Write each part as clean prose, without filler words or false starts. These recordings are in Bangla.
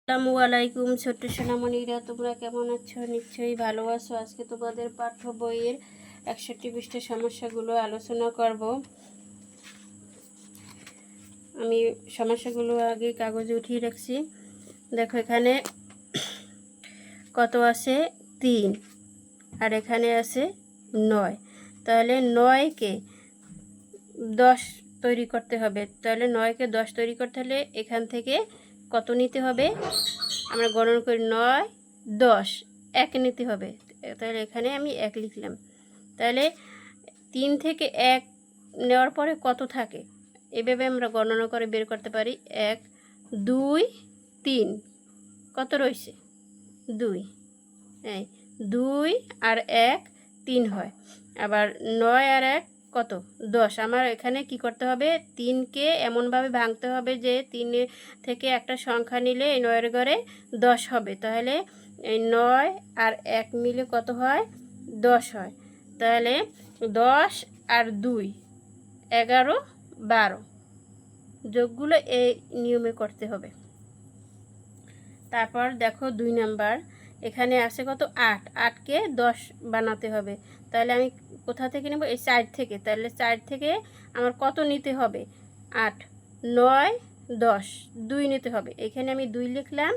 আসসালামু আলাইকুম ছোট্ট সোনামণিরা, তোমরা কেমন আছো? নিশ্চয়ই ভালো আছো। আজকে তোমাদের পাঠ্য বইয়ের 61 পৃষ্ঠার সমস্যাগুলো আলোচনা করব। আমি সমস্যাগুলো আগে কাগজে উঠিয়ে রাখছি। দেখো এখানে কত আছে? 3, আর এখানে আছে 9। তাহলে 9কে 10 তৈরি করতে হবে। তাহলে 9কে 10 তৈরি করতে হলে এখান থেকে কত নিতে হবে? আমরা গণনা করি 9, 10, 1 নিতে হবে। তাহলে এখানে আমি 1 লিখলাম। তাহলে 3 থেকে 1 নেওয়ার পরে কত থাকে? এভাবে আমরা গণনা করে বের করতে পারি। 1, 2, 3 কত রয়েছে? 2। এই 2 আর 1 3 হয়। আবার 9 আর 1 কত? 10। আমার এখানে কি করতে হবে? 3কে এমনভাবে ভাঙতে হবে যে 3 থেকে একটা সংখ্যা নিলে এই 9 এর ঘরে 10 হবে। তাহলে এই 9 আর 1 মিলে কত হয়? 10 হয়। তাহলে 10 আর 2 11, 12 যোগগুলো এই নিয়মে করতে হবে। তারপর দেখো 2 নাম্বার, এখানে আছে কত? 8। 8কে 10 বানাতে হবে। তাহলে আমি কোথা থেকে নেব? এই 4 থেকে। তাহলে 4 থেকে আমার কত নিতে হবে? 8, 9, 10 2 নিতে হবে। এখানে আমি 2 লিখলাম।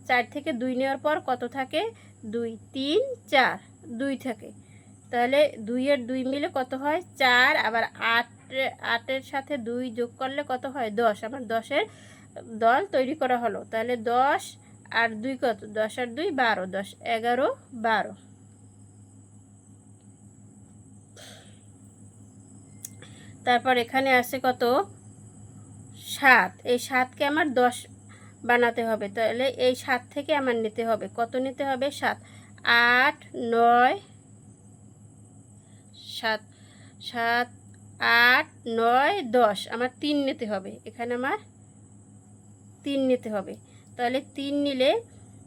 4 থেকে 2 নেওয়ার পর কত থাকে? 2, 3, 4 2 থাকে। তাহলে 2 এর 2 মিলে কত হয়? 4। আবার 8-এর সাথে 2 যোগ করলে কত হয়? 10। আমার 10-এর দল তৈরি করা হলো। তাহলে 10 আর 2 কত? 10 আর 2 12, 10 11, 12। তারপর এখানে আছে কত? 7। এই 7কে আমার 10 বানাতে হবে। তাহলে এই 7 থেকে আমার নিতে হবে কত? নিতে হবে 7। 8, 9, 7, 7, 8, 9, 10 আমার 3 নিতে হবে। এখানে আমার 3 নিতে হবে। তাহলে 3 নিলে,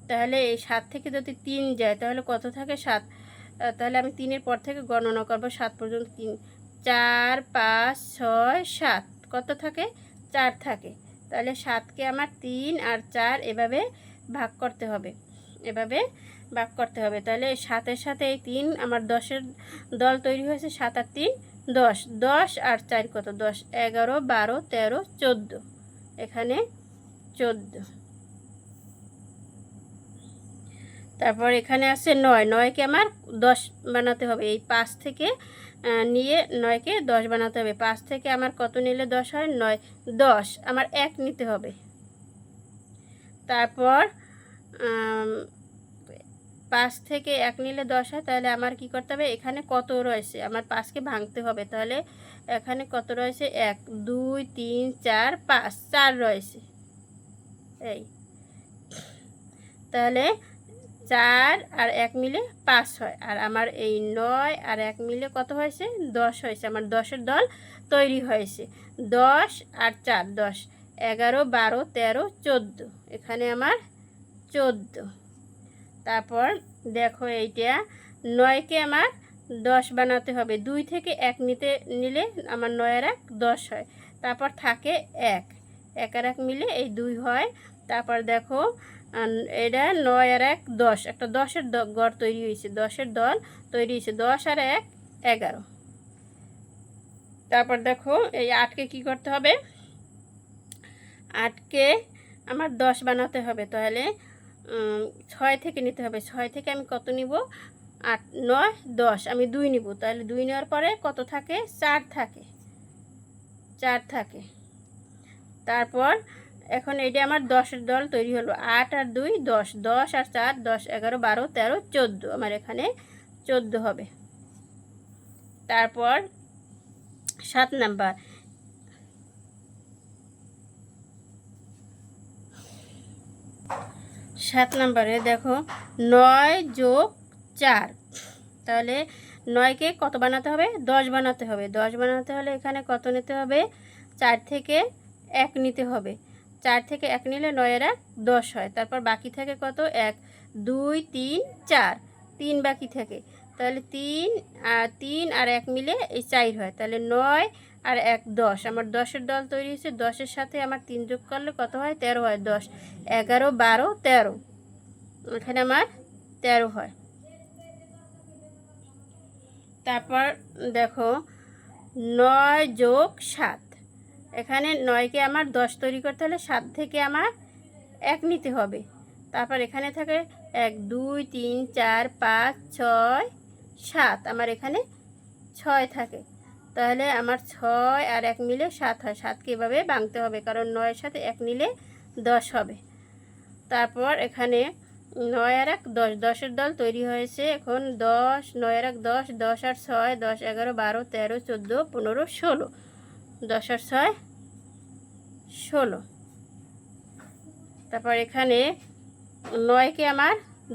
তাহলে এই 7 থেকে যদি 3 যায় তাহলে কত থাকে? 7। তাহলে আমি 3-এর পর থেকে গণনা করব 7 পর্যন্ত। 3, 4, 5, 6, 7 কত থাকে? 4 থাকে। তাহলে 7কে আমার 3 আর 4 এভাবে ভাগ করতে হবে। এভাবে ভাগ করতে হবে। তাহলে 7-এর সাথে এই 3 আমার 10-এর দল তৈরি হয়েছে। 7 আর 3 10। 10 আর 4 কত? 10, 11, 12, 13, 14। এখানে 14। তারপর এখানে আছে 9। 9কে আমার 10 বানাতে হবে। এই 5 থেকে নিয়ে 9কে 10 বানাতে হবে। 5 থেকে আমার কত নিলে 10 হয়? 9, 10 আমার 1 নিতে হবে। তারপর 5 থেকে 1 নিলে 10 হয়। তাহলে আমার কি করতে হবে? এখানে কত রয়েছে? আমার 5কে ভাঙতে হবে। তাহলে এখানে কত রয়েছে? 1, 2, 3, 4, 5 4 রয়েছে। এই তাহলে 4 আর 1 মিলে 5 হয়। আর আমার এই 9 আর 1 মিলে কত হয়েছে? 10 হয়েছে। আমার 10-এর দল তৈরি হয়েছে। 10 আর 4 10, 11, 12, 13, 14। এখানে আমার 14। তারপর দেখো এইটা 9কে আমার 10 বানাতে হবে। 2 থেকে 1 নিলে আমার 9 আর 1 10 হয়। তারপর থাকে 1, 1 আর 1 মিলে এই 2 হয়। তারপর দেখো এটা 9 আর 1 10, একটা 10-এর ঘর তৈরি হয়েছে। 10-এর দল তৈরি হয়েছে। 10 আর 1 11। তারপর দেখো এই 8কে কি করতে হবে? 8কে আমার 10 বানাতে হবে। তাহলে 6 থেকে নিতে হবে। 6 থেকে আমি কত নিব? 8, 9, 10 আমি 2 নিব। তাহলে 2 নেওয়ার পরে কত থাকে? 4 থাকে। 4 থাকে। তারপর এখন এইটা আমার 10-এর দল তৈরি হলো। 8 আর 2 10, 10 আর 4 10, 11, 12, 13, 14। আমার এখানে 14 হবে। তারপর 7 নাম্বার, 7 নাম্বারে দেখো 9 যোগ 4। তাহলে 9কে কত বানাতে হবে? 10 বানাতে হবে। 10 বানাতে হলে এখানে কত নিতে হবে? 4 থেকে 1 নিতে হবে। 4 থেকে 1 নিলে 9 এর 1 10 হয়। তারপর বাকি থাকে কত? 1, 2, 3, 4 3 বাকি থাকে। তাহলে 3 আর 1 মিলে এই 4 হয়। তাহলে 9 আর 1 10, আমার 10-এর দল তৈরি হয়েছে। 10-এর সাথে আমার 3 যোগ করলে কত হয়? 13 হয়। 10 11 12 13, এখানে আমার 13 হয়। তারপর দেখো 9 যোগ 7, এখানে 9কে আমার 10 তৈরি করতে হলে 7 থেকে আমার 1 নিতে হবে। তারপর এখানে থাকে 1 2 3 4 5 6 7, আমার এখানে 6 থাকে। তাহলে আমার 6 আর 1 মিলে 7 হয়। 7কে এভাবে ভাঙতে হবে, কারণ 9-এর সাথে 1 নিলে 10 হবে। তারপর এখানে 9 আর 1 10, 10-এর দল তৈরি হয়েছে। এখন 10 9 আর 1 10, 10 আর 6 10 11 12 13 14 15 16, 10 আর 6 16। তারপর এখানে 9কে আমার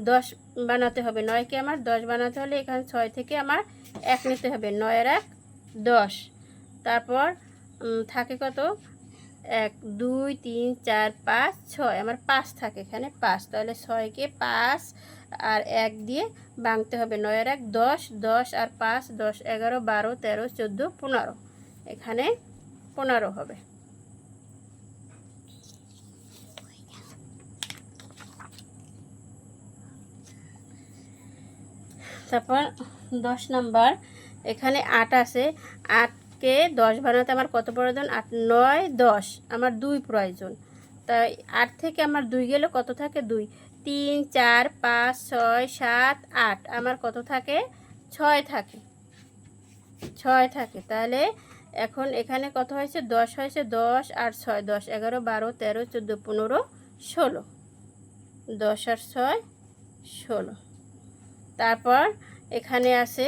10 বানাতে হবে। 9কে আমার 10 বানাতে হলে এখানে 6 থেকে আমার 1 নিতে হবে। 9 আর 1 10। তারপর থাকে কত? 1 2 3 4 5 6, আমার 5 থাকে এখানে 5। তাহলে 6কে 5 আর 1 দিয়ে ভাঙতে হবে। 9 আর 1 10, 10 আর 5 10 11 12 13 14 15, এখানে 15 হবে। তারপর 10 নাম্বার, এখানে 8 আছে। 8কে 10 বানাতে আমার কত প্রয়োজন? 8 9 10, আমার 2 প্রয়োজন। তাই 8 থেকে আমার 2 গেলে কত থাকে? 2 3 4 5 6 7 8, আমার কত থাকে? 6 থাকে। 6 থাকে। তাহলে এখন এখানে কত হয়েছে? 10 হয়েছে। 10 আর 6 10 11 12 13 14 15 16, 10 আর 6 16। তারপর এখানে আছে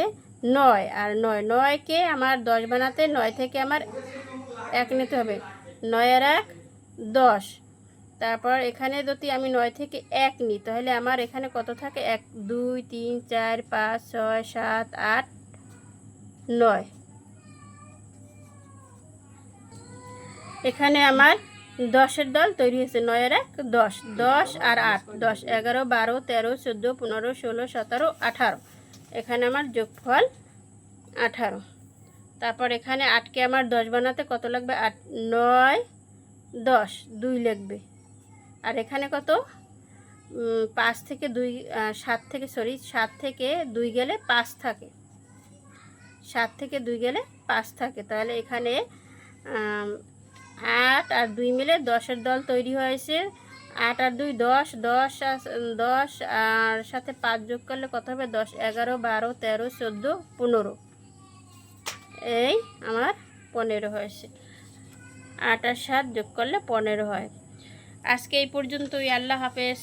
9 আর 9, 9কে আমার 10 বানাতে 9 থেকে আমার 1 নিতে হবে। 9 আর 1 10। তারপর এখানে যদি আমি 9 থেকে 1 নিই, তাহলে আমার এখানে কত থাকে? 1 2 3 4 5 6 7 8 9, এখানে আমার 10-এর দল তৈরি হয়েছে। 9 আর 1 10, 10 আর 8 10 11 12 13 14 15 16 17 18, এখানে আমার যোগফল 18। তারপর এখানে 8কে আমার 10 বানাতে কত লাগবে? 8 9 10, 2 লাগবে। আর এখানে কত? 5 থেকে 2 7 থেকে 7 থেকে 2 গেলে 5 থাকে। 7 থেকে 2 গেলে 5 থাকে। তাহলে এখানে 8 আর 2 মিলে 10-এর দল তৈরি হয়েছে। 8 আর 2 10, 10 আর সাথে 5 যোগ করলে কত হবে? 10 11 12 13 14 15, এই আমার 15 হয়েছে। 8 আর 7 যোগ করলে 15 হয়। আজকে এই পর্যন্তই। আল্লাহ হাফেজ।